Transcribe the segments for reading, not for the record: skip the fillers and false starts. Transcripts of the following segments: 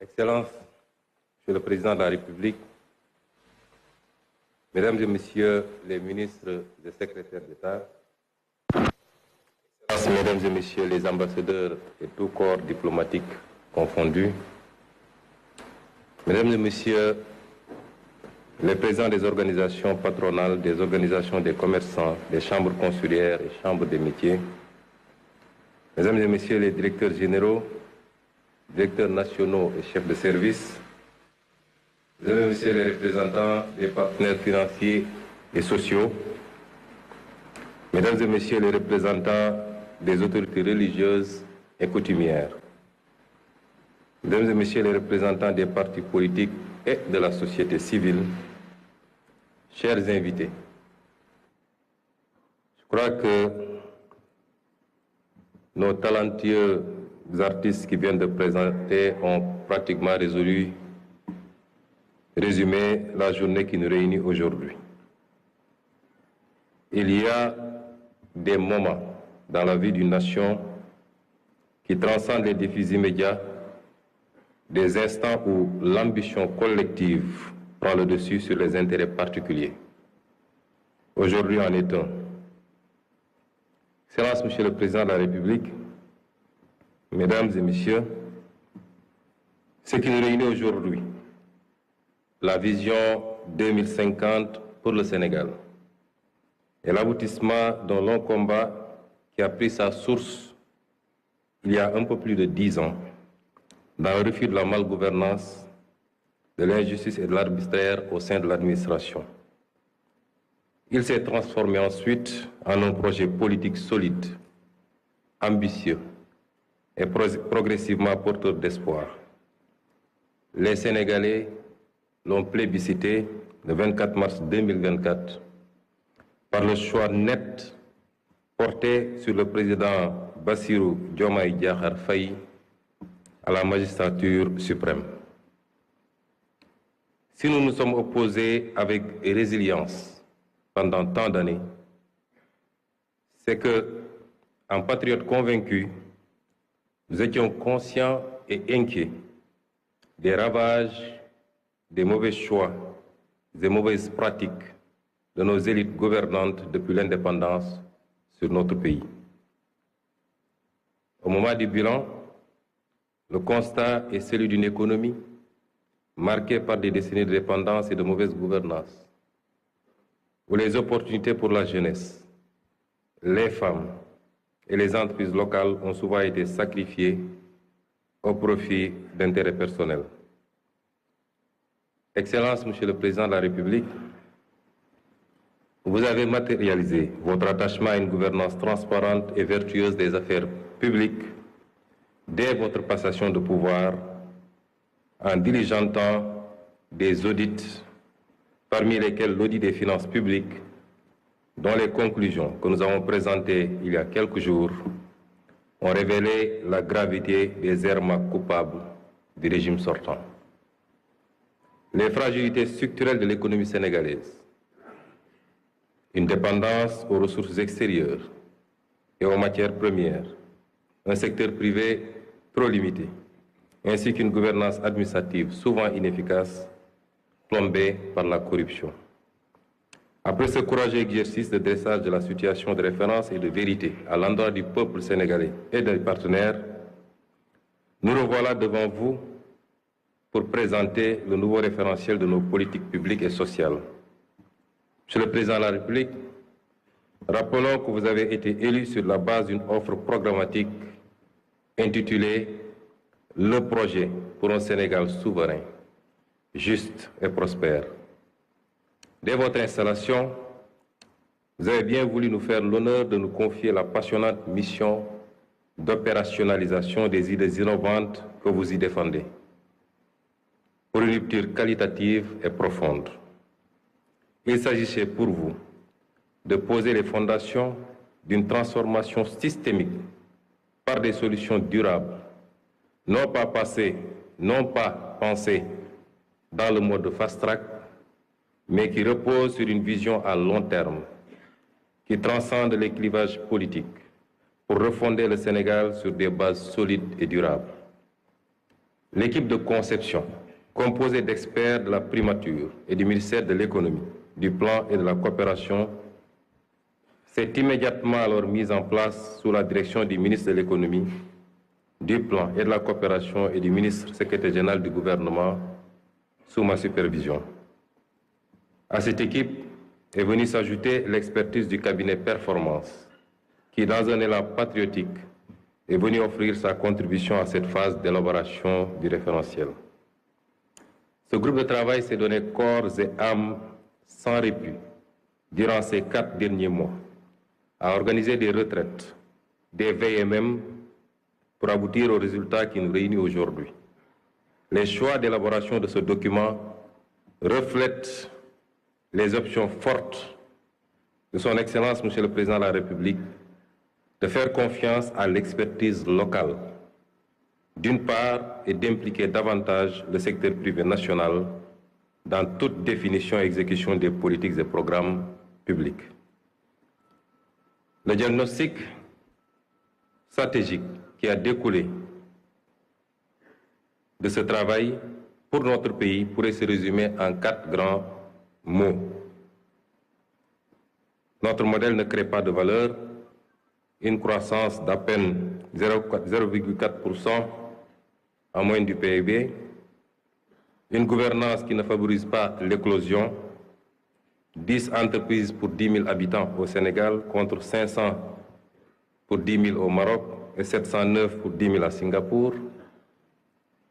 Excellences, Monsieur le Président de la République, Mesdames et Messieurs les ministres et secrétaires d'État, Excellences, Mesdames et Messieurs les ambassadeurs et tout corps diplomatique confondus, Mesdames et Messieurs les présidents des organisations patronales, des organisations des commerçants, des chambres consulaires et chambres des métiers, Mesdames et Messieurs les directeurs généraux, directeurs nationaux et chefs de service, Mesdames et Messieurs les représentants des partenaires financiers et sociaux, Mesdames et Messieurs les représentants des autorités religieuses et coutumières, Mesdames et Messieurs les représentants des partis politiques et de la société civile, chers invités, je crois que nos talentueux artistes qui viennent de présenter ont pratiquement résumé la journée qui nous réunit aujourd'hui. Il y a des moments dans la vie d'une nation qui transcendent les défis immédiats, des instants où l'ambition collective prend le dessus sur les intérêts particuliers. Aujourd'hui en est un. Excellence, Monsieur le Président de la République, Mesdames et Messieurs, ce qui nous réunit aujourd'hui, la vision 2050 pour le Sénégal est l'aboutissement d'un long combat qui a pris sa source il y a un peu plus de 10 ans dans le refus de la malgouvernance, de l'injustice et de l'arbitraire au sein de l'administration. Il s'est transformé ensuite en un projet politique solide, ambitieux et progressivement porteur d'espoir. Les Sénégalais l'ont plébiscité le 24 mars 2024 par le choix net porté sur le président Bassirou Diomaye Diakhar Faye à la magistrature suprême. Si nous nous sommes opposés avec résilience pendant tant d'années, c'est que, en patriotes convaincus, nous étions conscients et inquiets des ravages, des mauvais choix, des mauvaises pratiques de nos élites gouvernantes depuis l'indépendance sur notre pays. Au moment du bilan, le constat est celui d'une économie marquée par des décennies de dépendance et de mauvaise gouvernance, où les opportunités pour la jeunesse, les femmes et les entreprises locales ont souvent été sacrifiées au profit d'intérêts personnels. Excellence, Monsieur le Président de la République, vous avez matérialisé votre attachement à une gouvernance transparente et vertueuse des affaires publiques dès votre passation de pouvoir en diligentant des audits, parmi lesquels l'audit des finances publiques, dont les conclusions que nous avons présentées il y a quelques jours ont révélé la gravité des errements coupables du régime sortant. Les fragilités structurelles de l'économie sénégalaise, une dépendance aux ressources extérieures et aux matières premières, un secteur privé trop limité, ainsi qu'une gouvernance administrative souvent inefficace, plombée par la corruption. Après ce courageux exercice de dressage de la situation de référence et de vérité à l'endroit du peuple sénégalais et des partenaires, nous revoilà devant vous pour présenter le nouveau référentiel de nos politiques publiques et sociales. Monsieur le Président de la République, rappelons que vous avez été élu sur la base d'une offre programmatique intitulée « Le projet pour un Sénégal souverain, juste et prospère ». Dès votre installation, vous avez bien voulu nous faire l'honneur de nous confier la passionnante mission d'opérationnalisation des idées innovantes que vous y défendez, pour une rupture qualitative et profonde. Il s'agissait pour vous de poser les fondations d'une transformation systémique par des solutions durables, non pas pensées dans le mode fast-track, mais qui reposent sur une vision à long terme, qui transcende les clivages politiques pour refonder le Sénégal sur des bases solides et durables. L'équipe de conception, composée d'experts de la primature et du ministère de l'économie, du plan et de la coopération, s'est immédiatement alors mise en place sous la direction du ministre de l'économie, du plan et de la coopération et du ministre secrétaire général du gouvernement sous ma supervision. À cette équipe est venue s'ajouter l'expertise du cabinet Performance, qui, dans un élan patriotique, est venu offrir sa contribution à cette phase d'élaboration du référentiel. Ce groupe de travail s'est donné corps et âme sans répit durant ces 4 derniers mois à organiser des retraites, des veilles même, pour aboutir au résultat qui nous réunit aujourd'hui. Les choix d'élaboration de ce document reflètent les options fortes de son Excellence, Monsieur le Président de la République, de faire confiance à l'expertise locale, d'une part, et d'impliquer davantage le secteur privé national dans toute définition et exécution des politiques et programmes publics. Le diagnostic stratégique qui a découlé de ce travail pour notre pays pourrait se résumer en 4 grands mots. Notre modèle ne crée pas de valeur, une croissance d'à peine 0,4% en moyenne du PIB, une gouvernance qui ne favorise pas l'éclosion, 10 entreprises pour 10 000 habitants au Sénégal contre 500 pour 10 000 au Maroc et 709 pour 10 000 à Singapour,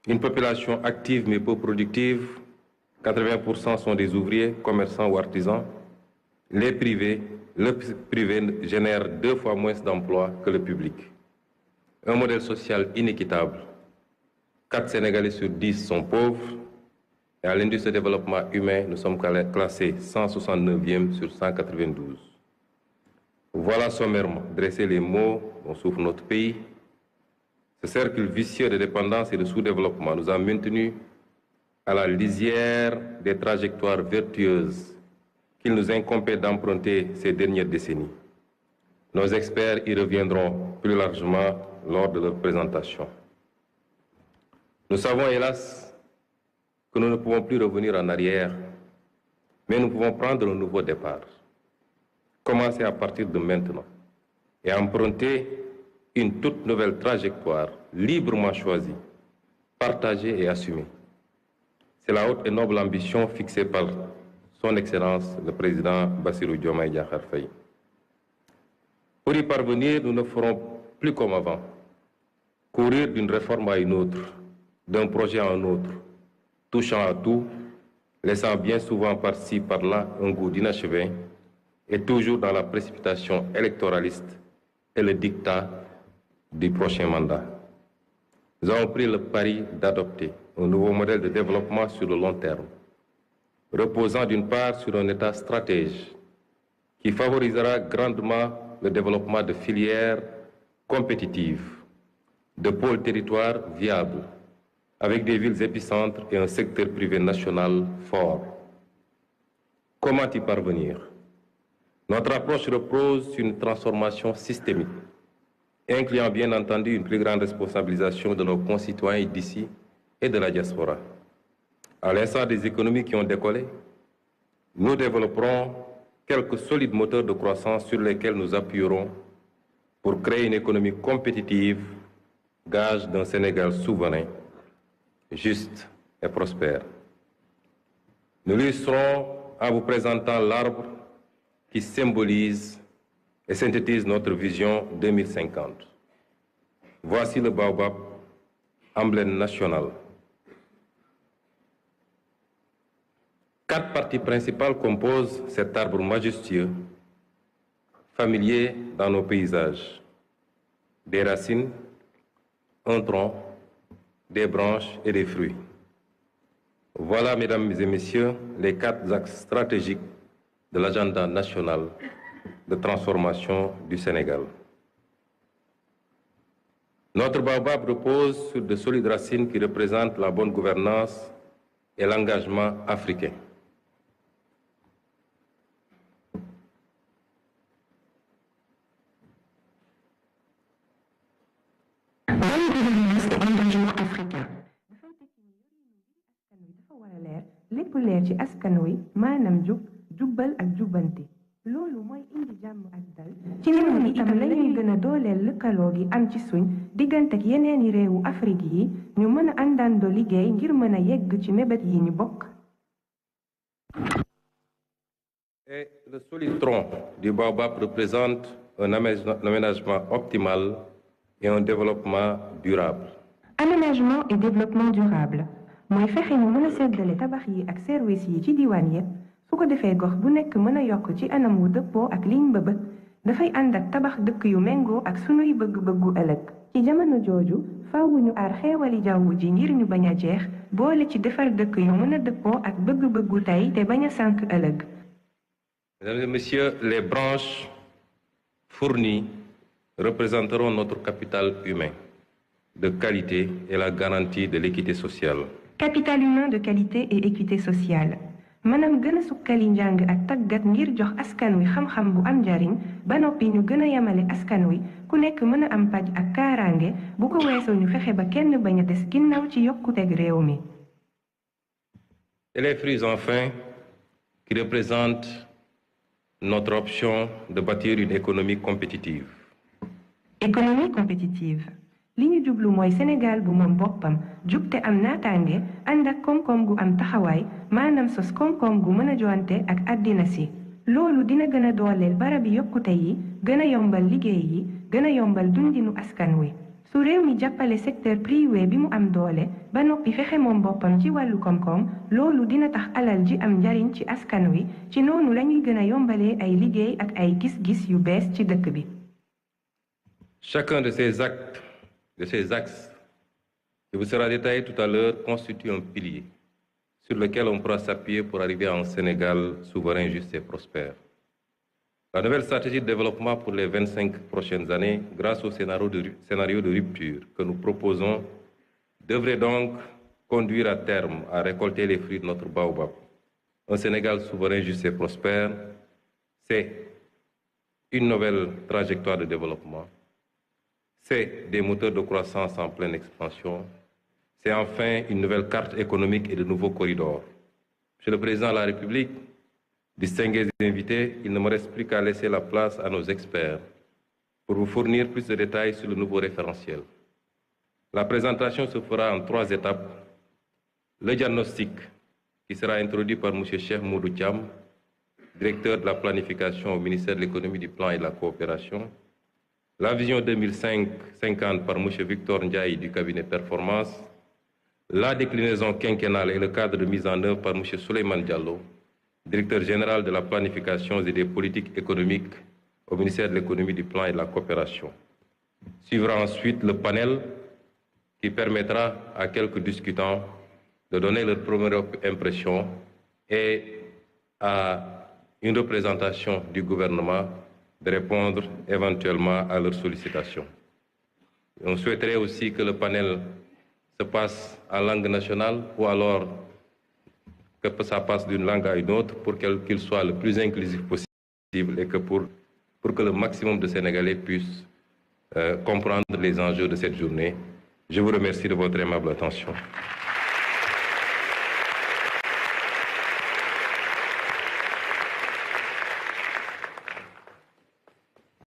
une population active mais peu productive, 80% sont des ouvriers, commerçants ou artisans, le privé génère 2 fois moins d'emplois que le public. Un modèle social inéquitable. 4 Sénégalais sur 10 sont pauvres. Et à l'indice de développement humain, nous sommes classés 169e sur 192. Voilà sommairement dressé les maux dont souffre notre pays. Ce cercle vicieux de dépendance et de sous-développement nous a maintenus à la lisière des trajectoires vertueuses qu'il nous incombait d'emprunter ces dernières décennies. Nos experts y reviendront plus largement lors de leur présentation. Nous savons, hélas, que nous ne pouvons plus revenir en arrière, mais nous pouvons prendre un nouveau départ. Commencer à partir de maintenant et emprunter une toute nouvelle trajectoire librement choisie, partagée et assumée. C'est la haute et noble ambition fixée par Son Excellence le Président Bassirou Diomaye Diakhar Faye. Pour y parvenir, nous ne ferons plus comme avant, courir d'une réforme à une autre, d'un projet à un autre, touchant à tout, laissant bien souvent par-ci, par-là un goût d'inachevé, et toujours dans la précipitation électoraliste et le diktat du prochain mandat. Nous avons pris le pari d'adopter un nouveau modèle de développement sur le long terme, reposant d'une part sur un État stratège qui favorisera grandement le développement de filières compétitives, de pôles territoires viables, avec des villes épicentres et un secteur privé national fort. Comment y parvenir? Notre approche repose sur une transformation systémique, incluant bien entendu une plus grande responsabilisation de nos concitoyens d'ici et de la diaspora. À l'instar des économies qui ont décollé, nous développerons quelques solides moteurs de croissance sur lesquels nous appuierons pour créer une économie compétitive, gage d'un Sénégal souverain, juste et prospère. Nous l'illustrons en vous présentant l'arbre qui symbolise et synthétise notre vision 2050. Voici le baobab, emblème national. 4 parties principales composent cet arbre majestueux, familier dans nos paysages. Des racines, un tronc, des branches et des fruits. Voilà, mesdames et messieurs, les 4 axes stratégiques de l'agenda national de transformation du Sénégal. Notre baobab repose sur de solides racines qui représentent la bonne gouvernance et l'engagement africain. Bonne gouvernance et engagement africain. leer ci askan wi maanaam jub jubbal ak jubbanti loolu mooy indi jàmm ak dal ci noonu itam lañuy gën a dooleel lëkkaloo gi am ci suñ diggante ak yeneeni réewu Afrique yi ñu mën a àndandoo liggéey ngir mën a yegg ci mébét yi ñu bokk. Et le solide tronc du baobab représente un aménagement optimal et un développement durable. Aménagement et développement durable mooy fexe ñu mën a seddale tabax yi ak service yi ci diwaan yépp su ko defee gox bu nekk mën a yokk ci anam wu dëppoo ak liñ bëbët dafay ànd ak tabax dëkk yu méngoo ak sunuy bëgg-bëggu ëllëg ci jamono jooju faawu ñu aar xeewali jaww ji ngir ñu bañ a jeex boole ci defar dëkk yu mën a dëppoo ak bëgg-bëggu tey te bañ a sànk ëllëg. Mesdames et messieurs, les branches fournies représenteront notre capital humain de qualité et la garantie de l'équité sociale. Capital humain de qualité et équité sociale. maanaam gën a sukkali njàng ak tàggat ngir jox askan wi xam-xam bu am njariñ ba noppi ñu gën a yemale askan wi ku nekk mën a am paj ak kaaraange bu ko weesoo ñu fexe ba kenn bañ a des ginnaaw ci yokkuteg réew mi. Et les fruits enfin qui représentent notre option de bâtir une économie compétitive. Économie compétitive. li ñu jublu mooy Sénégal bu moom boppam jub te am naataange ànd ak koom-koom gu am taxawaay maanaam sos koom-koom gu mën a joante ak àddina si loolu dina gën a dooleel barabi yokkute yi gën a yombal liggéey yi gën a yombal dundinu askan wi su réew mi jàppale secteur privé bi mu am doole ba noppi fexe moom boppam ci wàllu koom-koom loolu dina tax alal ji am njariñ ci askan wi ci noonu lañuy gën a yombalee ay liggéey ak ay gis-gis yu bees ci dëkk bi. Chacun de ces axes qui vous sera détaillé tout à l'heure constitue un pilier sur lequel on pourra s'appuyer pour arriver à un Sénégal souverain, juste et prospère. La nouvelle stratégie de développement pour les 25 prochaines années, grâce au scénario de rupture que nous proposons, devrait donc conduire à terme à récolter les fruits de notre baobab. Un Sénégal souverain, juste et prospère, c'est une nouvelle trajectoire de développement. C'est des moteurs de croissance en pleine expansion. C'est enfin une nouvelle carte économique et de nouveaux corridors. Monsieur le Président de la République, distingués invités, il ne me reste plus qu'à laisser la place à nos experts pour vous fournir plus de détails sur le nouveau référentiel. La présentation se fera en 3 étapes. Le diagnostic, qui sera introduit par M. Cheikh Moudou Thiam, directeur de la planification au ministère de l'économie, du plan et de la coopération. La vision 2050 par M. Victor Ndiaye du cabinet Performance, la déclinaison quinquennale et le cadre de mise en œuvre par M. Souleymane Diallo, directeur général de la planification et des politiques économiques au ministère de l'économie, du plan et de la coopération. Suivra ensuite le panel qui permettra à quelques discutants de donner leur première impression et à une représentation du gouvernement de répondre éventuellement à leurs sollicitations. On souhaiterait aussi que le panel se passe en langue nationale ou alors que ça passe d'une langue à une autre pour qu'il soit le plus inclusif possible et que pour que le maximum de Sénégalais puissent comprendre les enjeux de cette journée. Je vous remercie de votre aimable attention.